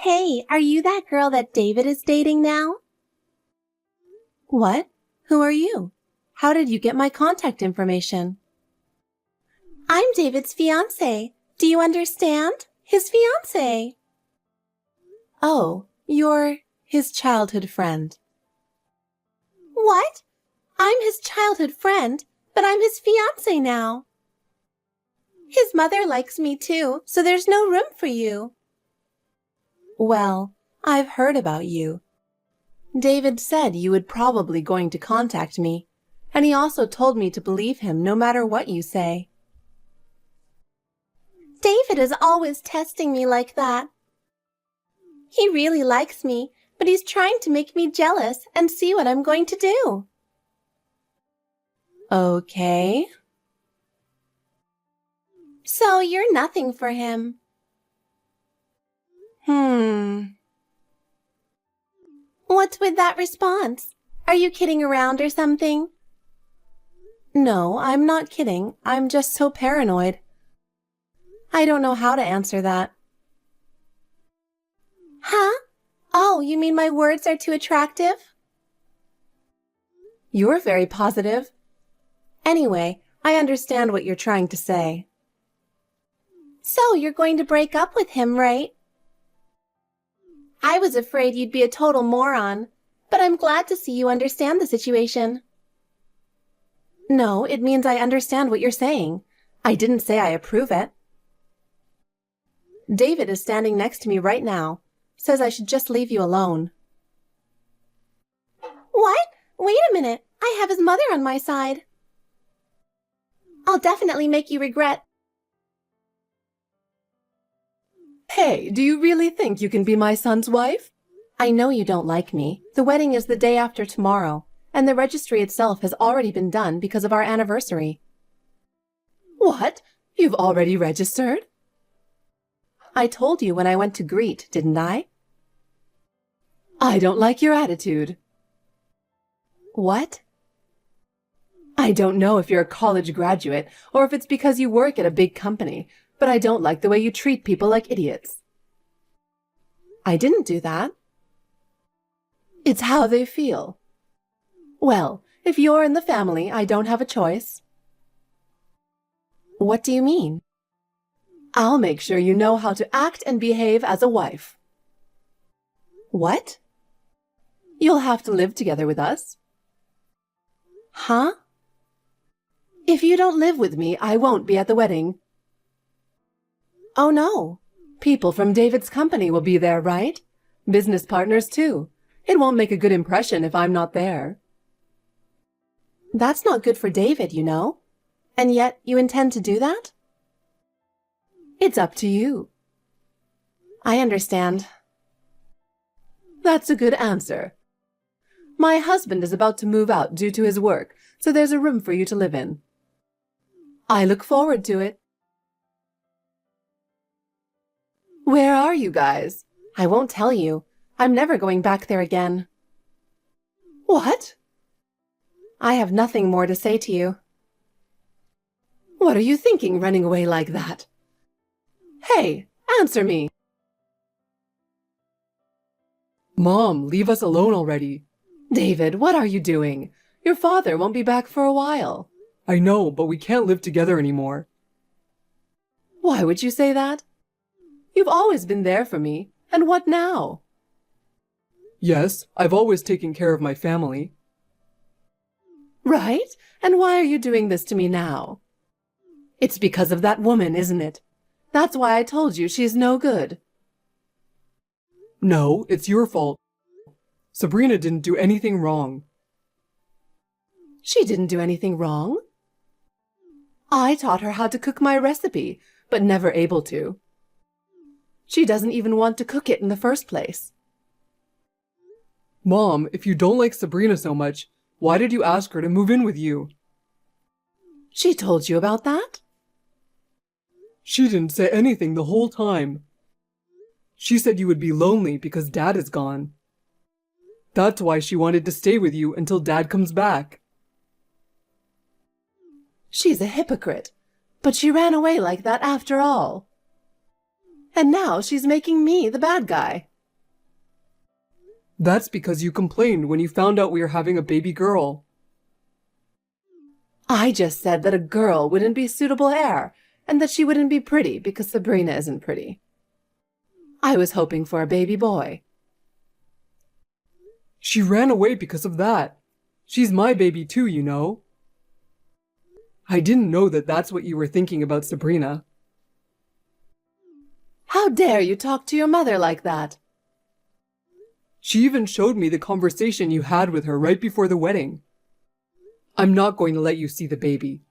Hey, are you that girl that David is dating now? What? Who are you? How did you get my contact information? I'm David's fiancé. Do you understand? His fiancé. Oh, you're his childhood friend. What? I'm his childhood friend, but I'm his fiancé now. His mother likes me too, so there's no room for you. Well, I've heard about you. David said you would probably going to contact me, and he also told me to believe him no matter what you say. David is always testing me like that. He really likes me, but he's trying to make me jealous and see what I'm going to do. Okay. So you're nothing for him. What's with that response? Are you kidding around or something? No, I'm not kidding. I'm just so paranoid. I don't know how to answer that. Huh? Oh, you mean my words are too attractive? You're very positive. Anyway, I understand what you're trying to say. So you're going to break up with him, right? I was afraid you'd be a total moron, but I'm glad to see you understand the situation. No, it means I understand what you're saying. I didn't say I approve it. David is standing next to me right now. Says I should just leave you alone. What? Wait a minute. I have his mother on my side. I'll definitely make you regret. Hey, do you really think you can be my son's wife? I know you don't like me. The wedding is the day after tomorrow, and the registry itself has already been done because of our anniversary. What? You've already registered? I told you when I went to greet, didn't I? I don't like your attitude. What? I don't know if you're a college graduate or if it's because you work at a big company, but I don't like the way you treat people like idiots. I didn't do that. It's how they feel. Well, if you're in the family, I don't have a choice. What do you mean? I'll make sure you know how to act and behave as a wife. What? You'll have to live together with us. Huh? If you don't live with me, I won't be at the wedding. Oh no. People from David's company will be there, right? Business partners too. It won't make a good impression if I'm not there. That's not good for David, you know. And yet you intend to do that? It's up to you. I understand. That's a good answer. My husband is about to move out due to his work, so there's a room for you to live in. I look forward to it. Where are you guys? I won't tell you. I'm never going back there again. What? I have nothing more to say to you. What are you thinking running away like that? Hey, answer me. Mom, leave us alone already. David, what are you doing? Your father won't be back for a while. I know, but we can't live together anymore. Why would you say that? You've always been there for me, and what now? Yes, I've always taken care of my family. Right? And why are you doing this to me now? It's because of that woman, isn't it? That's why I told you she's no good. No, it's your fault. Sabrina didn't do anything wrong. She didn't do anything wrong? I taught her how to cook my recipe, but never able to. She doesn't even want to cook it in the first place. Mom, if you don't like Sabrina so much, why did you ask her to move in with you? She told you about that? She didn't say anything the whole time. She said you would be lonely because Dad is gone. That's why she wanted to stay with you until Dad comes back. She's a hypocrite, but she ran away like that after all. And now she's making me the bad guy. That's because you complained when you found out we were having a baby girl. I just said that a girl wouldn't be suitable heir, and that she wouldn't be pretty because Sabrina isn't pretty. I was hoping for a baby boy. She ran away because of that. She's my baby too, you know. I didn't know that that's what you were thinking about Sabrina. How dare you talk to your mother like that? She even showed me the conversation you had with her right before the wedding. I'm not going to let you see the baby.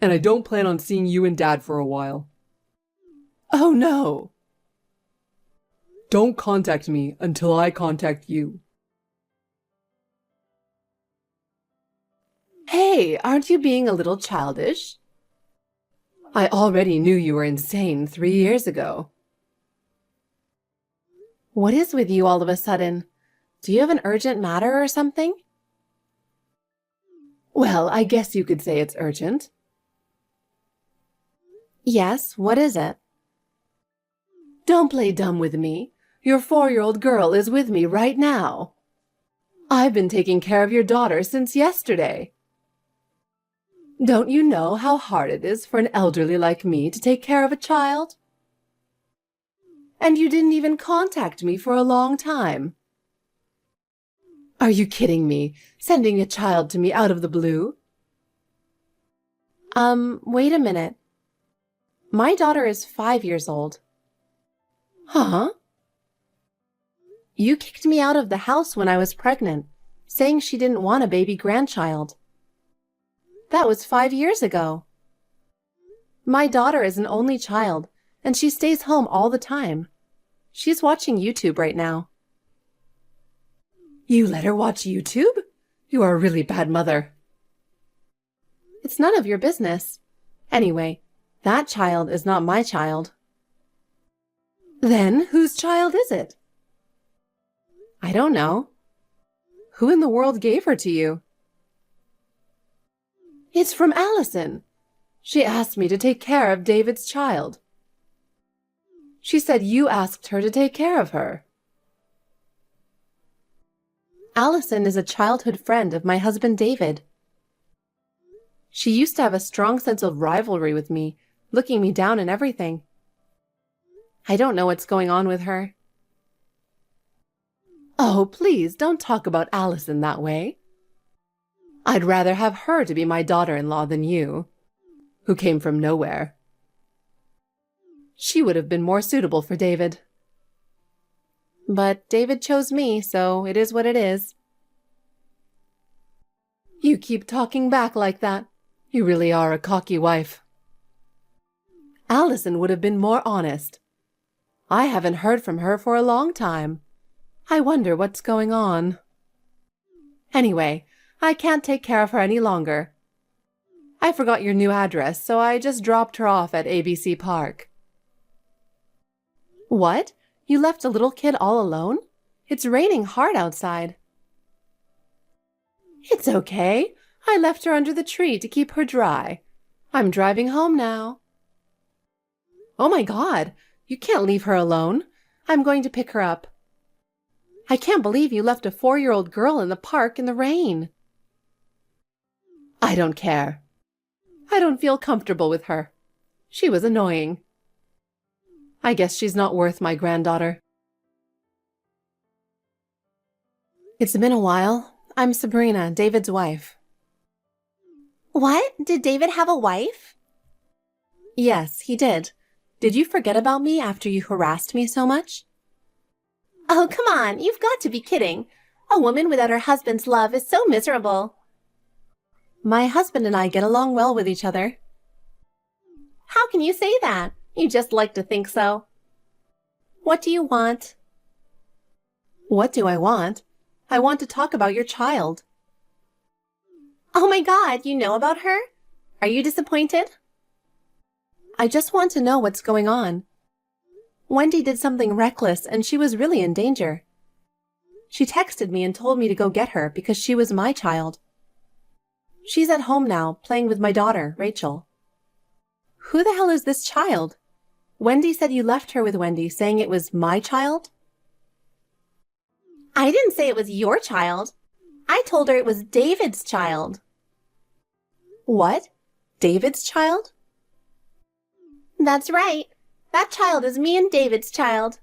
And I don't plan on seeing you and Dad for a while. Oh no! Don't contact me until I contact you. Hey, aren't you being a little childish? I already knew you were insane 3 years ago. What is with you all of a sudden? Do you have an urgent matter or something? Well, I guess you could say it's urgent. Yes, what is it? Don't play dumb with me. Your 4-year-old girl is with me right now. I've been taking care of your daughter since yesterday. Don't you know how hard it is for an elderly like me to take care of a child? And you didn't even contact me for a long time. Are you kidding me, sending a child to me out of the blue? Wait a minute. My daughter is 5 years old. Huh? You kicked me out of the house when I was pregnant, saying she didn't want a baby grandchild. That was 5 years ago. My daughter is an only child, and she stays home all the time. She's watching YouTube right now. You let her watch YouTube? You are a really bad mother. It's none of your business. Anyway, that child is not my child. Then whose child is it? I don't know. Who in the world gave her to you? It's from Allison. She asked me to take care of David's child. She said you asked her to take care of her. Allison is a childhood friend of my husband David. She used to have a strong sense of rivalry with me, looking me down and everything. I don't know what's going on with her. Oh, please don't talk about Allison that way. I'd rather have her to be my daughter-in-law than you, who came from nowhere. She would have been more suitable for David. But David chose me, so it is what it is. You keep talking back like that. You really are a cocky wife. Allison would have been more honest. I haven't heard from her for a long time. I wonder what's going on. Anyway, I can't take care of her any longer. I forgot your new address, so I just dropped her off at ABC Park. What? You left a little kid all alone? It's raining hard outside. It's okay. I left her under the tree to keep her dry. I'm driving home now. Oh my God, you can't leave her alone. I'm going to pick her up. I can't believe you left a 4-year-old girl in the park in the rain. I don't care. I don't feel comfortable with her. She was annoying. I guess she's not worth my granddaughter. It's been a while. I'm Sabrina, David's wife. What? Did David have a wife? Yes, he did. Did you forget about me after you harassed me so much? Oh, come on, you've got to be kidding. A woman without her husband's love is so miserable. My husband and I get along well with each other. How can you say that? You just like to think so. What do you want? What do I want? I want to talk about your child. Oh my God, you know about her? Are you disappointed? I just want to know what's going on. Wendy did something reckless and she was really in danger. She texted me and told me to go get her because she was my child. She's at home now, playing with my daughter, Rachel. Who the hell is this child? Wendy said you left her with Wendy, saying it was my child? I didn't say it was your child. I told her it was David's child. What? David's child? That's right. That child is me and David's child.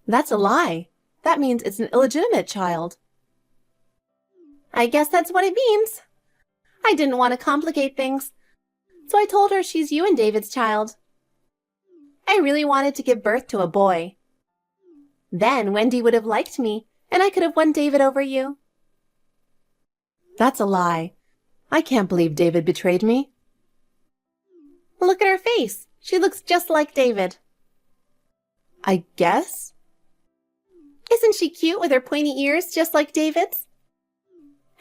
That's a lie. That means it's an illegitimate child. I guess that's what it means. I didn't want to complicate things, so I told her she's you and David's child. I really wanted to give birth to a boy. Then Wendy would have liked me, and I could have won David over you. That's a lie. I can't believe David betrayed me. Look at her face. She looks just like David. I guess? Isn't she cute with her pointy ears just like David's?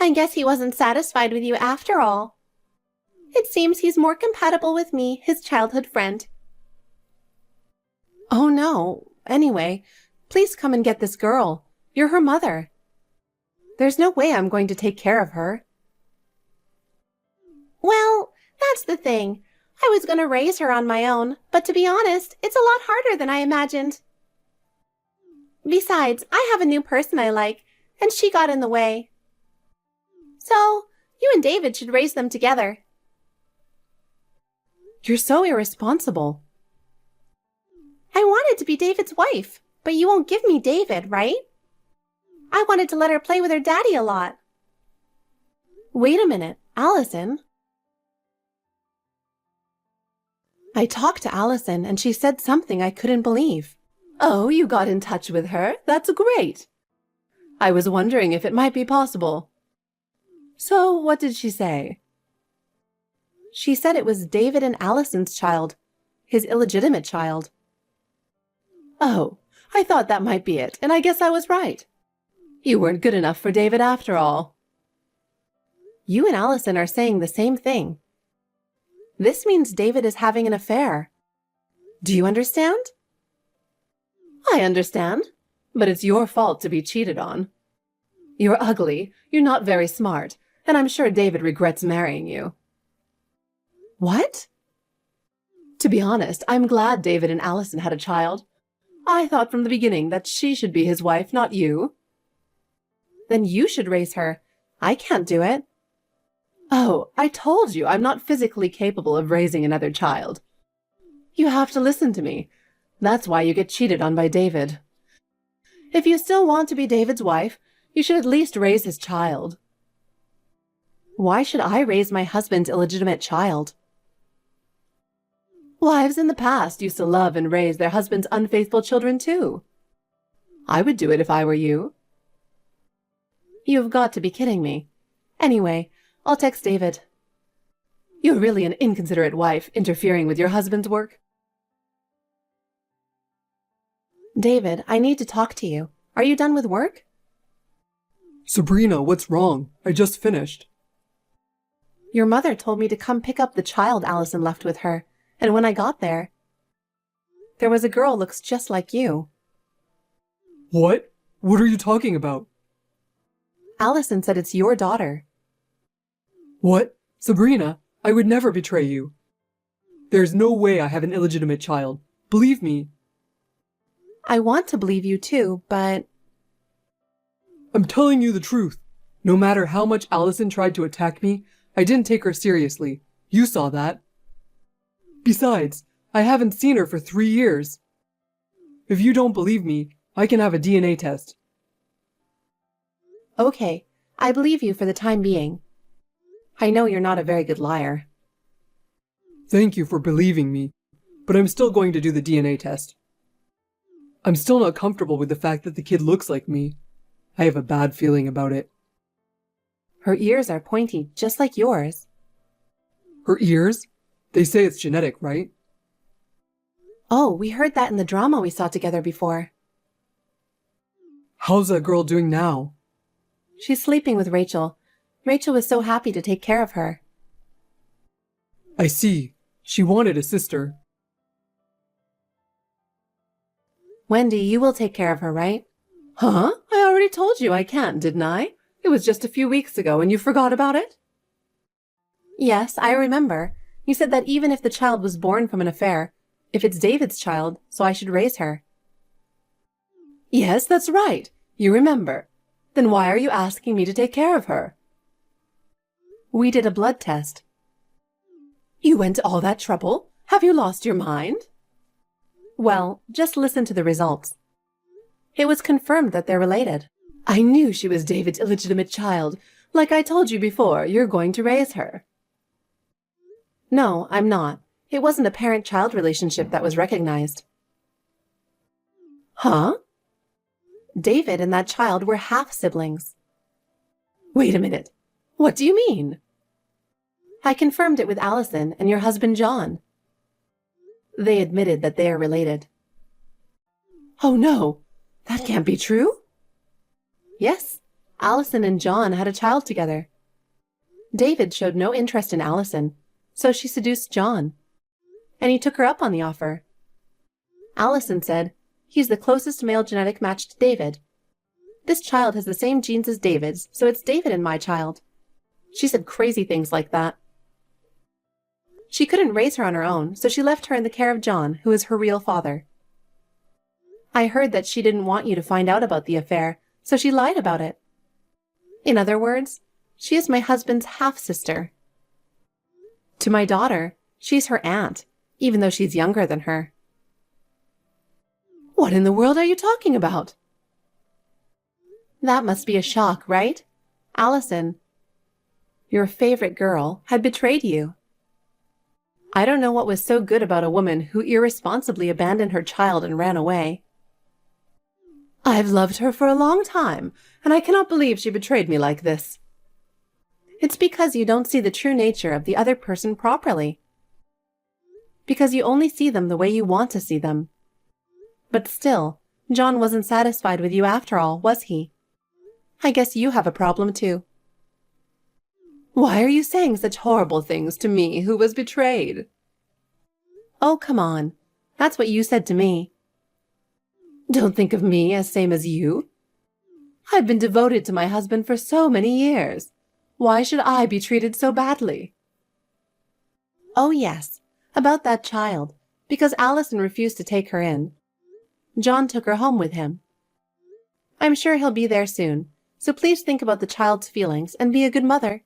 I guess he wasn't satisfied with you after all. It seems he's more compatible with me, his childhood friend. Oh no. Anyway, please come and get this girl. You're her mother. There's no way I'm going to take care of her. Well, that's the thing. I was going to raise her on my own, but to be honest, it's a lot harder than I imagined. Besides, I have a new person I like, and she got in the way. So, you and David should raise them together. You're so irresponsible. I wanted to be David's wife, but you won't give me David, right? I wanted to let her play with her daddy a lot. Wait a minute, Allison. I talked to Allison and she said something I couldn't believe. Oh, you got in touch with her? That's great. I was wondering if it might be possible. So, what did she say? She said it was David and Allison's child, his illegitimate child. Oh, I thought that might be it, and I guess I was right. You weren't good enough for David after all. You and Allison are saying the same thing. This means David is having an affair. Do you understand? I understand, but it's your fault to be cheated on. You're ugly, you're not very smart, and I'm sure David regrets marrying you. What? To be honest, I'm glad David and Allison had a child. I thought from the beginning that she should be his wife, not you. Then you should raise her. I can't do it. Oh, I told you I'm not physically capable of raising another child. You have to listen to me. That's why you get cheated on by David. If you still want to be David's wife, you should at least raise his child. Why should I raise my husband's illegitimate child? Wives in the past used to love and raise their husbands' unfaithful children too. I would do it if I were you. You've got to be kidding me. Anyway, I'll text David. You're really an inconsiderate wife, interfering with your husband's work. David, I need to talk to you. Are you done with work? Sabrina, what's wrong? I just finished. Your mother told me to come pick up the child Allison left with her, and when I got there was a girl looks just like you. What? What are you talking about? Allison said it's your daughter. What? Sabrina, I would never betray you. There's no way I have an illegitimate child. Believe me. I want to believe you too, but... I'm telling you the truth. No matter how much Allison tried to attack me, I didn't take her seriously. You saw that. Besides, I haven't seen her for 3 years. If you don't believe me, I can have a DNA test. Okay, I believe you for the time being. I know you're not a very good liar. Thank you for believing me, but I'm still going to do the DNA test. I'm still not comfortable with the fact that the kid looks like me. I have a bad feeling about it. Her ears are pointy, just like yours. Her ears? They say it's genetic, right? Oh, we heard that in the drama we saw together before. How's that girl doing now? She's sleeping with Rachel. Rachel was so happy to take care of her. I see. She wanted a sister. Wendy, you will take care of her, right? Huh? I already told you I can't, didn't I? It was just a few weeks ago and you forgot about it? Yes, I remember. You said that even if the child was born from an affair, if it's David's child, so I should raise her. Yes, that's right. You remember. Then why are you asking me to take care of her? We did a blood test. You went to all that trouble? Have you lost your mind? Well, just listen to the results. It was confirmed that they're related. I knew she was David's illegitimate child. Like I told you before, you're going to raise her. No, I'm not. It wasn't a parent-child relationship that was recognized. Huh? David and that child were half-siblings. Wait a minute. What do you mean? I confirmed it with Allison and your husband John. They admitted that they are related. Oh no, that can't be true. Yes, Allison and John had a child together. David showed no interest in Allison, so she seduced John, and he took her up on the offer. Allison said, "He's the closest male genetic match to David. This child has the same genes as David's, so it's David and my child." She said crazy things like that. She couldn't raise her on her own, so she left her in the care of John, who is her real father. I heard that she didn't want you to find out about the affair, so she lied about it. In other words, she is my husband's half-sister. To my daughter, she's her aunt, even though she's younger than her. What in the world are you talking about? That must be a shock, right? Allison, your favorite girl, had betrayed you. I don't know what was so good about a woman who irresponsibly abandoned her child and ran away. I've loved her for a long time, and I cannot believe she betrayed me like this. It's because you don't see the true nature of the other person properly. Because you only see them the way you want to see them. But still, John wasn't satisfied with you after all, was he? I guess you have a problem too. Why are you saying such horrible things to me who was betrayed? Oh, come on. That's what you said to me. Don't think of me as same as you. I've been devoted to my husband for so many years. Why should I be treated so badly? Oh, yes, about that child, because Allison refused to take her in. John took her home with him. I'm sure he'll be there soon, so please think about the child's feelings and be a good mother.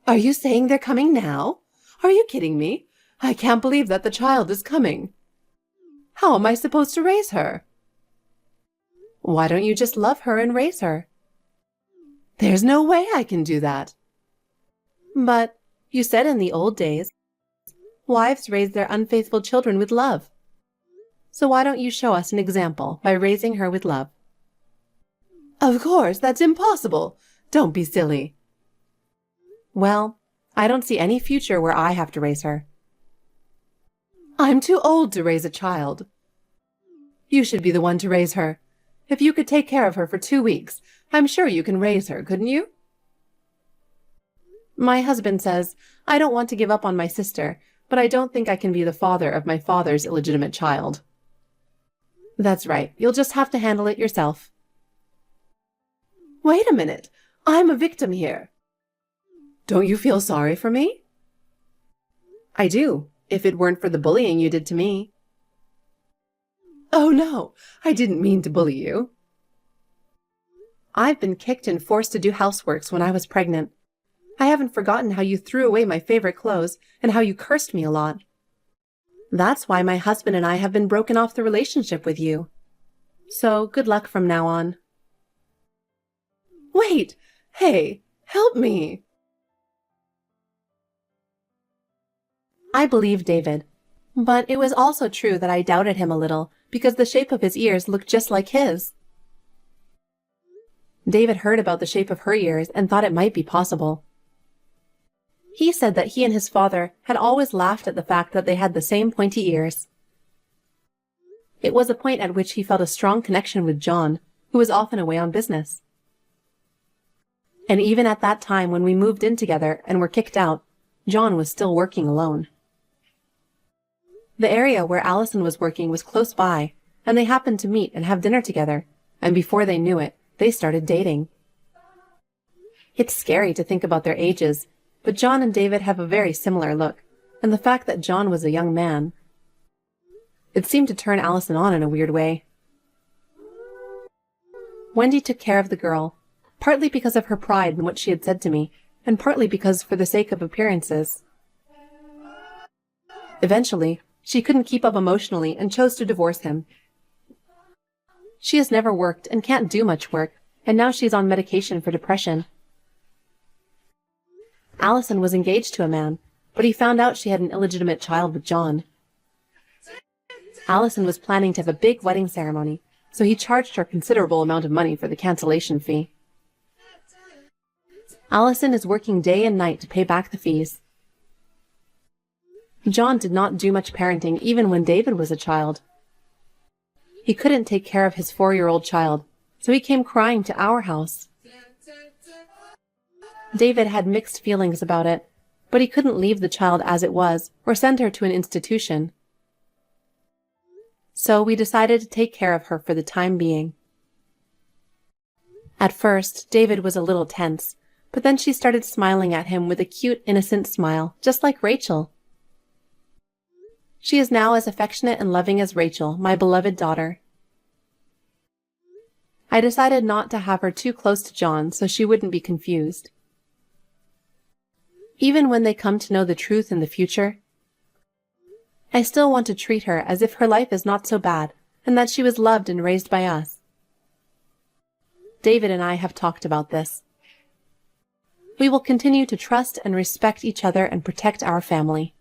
Are you saying they're coming now? Are you kidding me? I can't believe that the child is coming. How am I supposed to raise her? Why don't you just love her and raise her? There's no way I can do that. But you said in the old days, wives raised their unfaithful children with love. So why don't you show us an example by raising her with love? Of course, that's impossible. Don't be silly. Well, I don't see any future where I have to raise her. I'm too old to raise a child. You should be the one to raise her. If you could take care of her for 2 weeks, I'm sure you can raise her, couldn't you? My husband says, I don't want to give up on my sister, but I don't think I can be the father of my father's illegitimate child. That's right. You'll just have to handle it yourself. Wait a minute. I'm a victim here. Don't you feel sorry for me? I do, if it weren't for the bullying you did to me. Oh no, I didn't mean to bully you. I've been kicked and forced to do houseworks when I was pregnant. I haven't forgotten how you threw away my favorite clothes and how you cursed me a lot. That's why my husband and I have been broken off the relationship with you. So good luck from now on. Wait! Hey, help me! I believed David, but it was also true that I doubted him a little because the shape of his ears looked just like his. David heard about the shape of her ears and thought it might be possible. He said that he and his father had always laughed at the fact that they had the same pointy ears. It was a point at which he felt a strong connection with John, who was often away on business. And even at that time when we moved in together and were kicked out, John was still working alone. The area where Allison was working was close by, and they happened to meet and have dinner together, and before they knew it, they started dating. It's scary to think about their ages, but John and David have a very similar look, and the fact that John was a young man. It seemed to turn Allison on in a weird way. Wendy took care of the girl, partly because of her pride in what she had said to me, and partly because for the sake of appearances. Eventually, she couldn't keep up emotionally and chose to divorce him. She has never worked and can't do much work, and now she's on medication for depression. Allison was engaged to a man, but he found out she had an illegitimate child with John. Allison was planning to have a big wedding ceremony, so he charged her a considerable amount of money for the cancellation fee. Allison is working day and night to pay back the fees. John did not do much parenting even when David was a child. He couldn't take care of his 4-year-old child, so he came crying to our house. David had mixed feelings about it, but he couldn't leave the child as it was or send her to an institution. So we decided to take care of her for the time being. At first, David was a little tense, but then she started smiling at him with a cute, innocent smile, just like Rachel. She is now as affectionate and loving as Rachel, my beloved daughter. I decided not to have her too close to John so she wouldn't be confused. Even when they come to know the truth in the future, I still want to treat her as if her life is not so bad and that she was loved and raised by us. David and I have talked about this. We will continue to trust and respect each other and protect our family.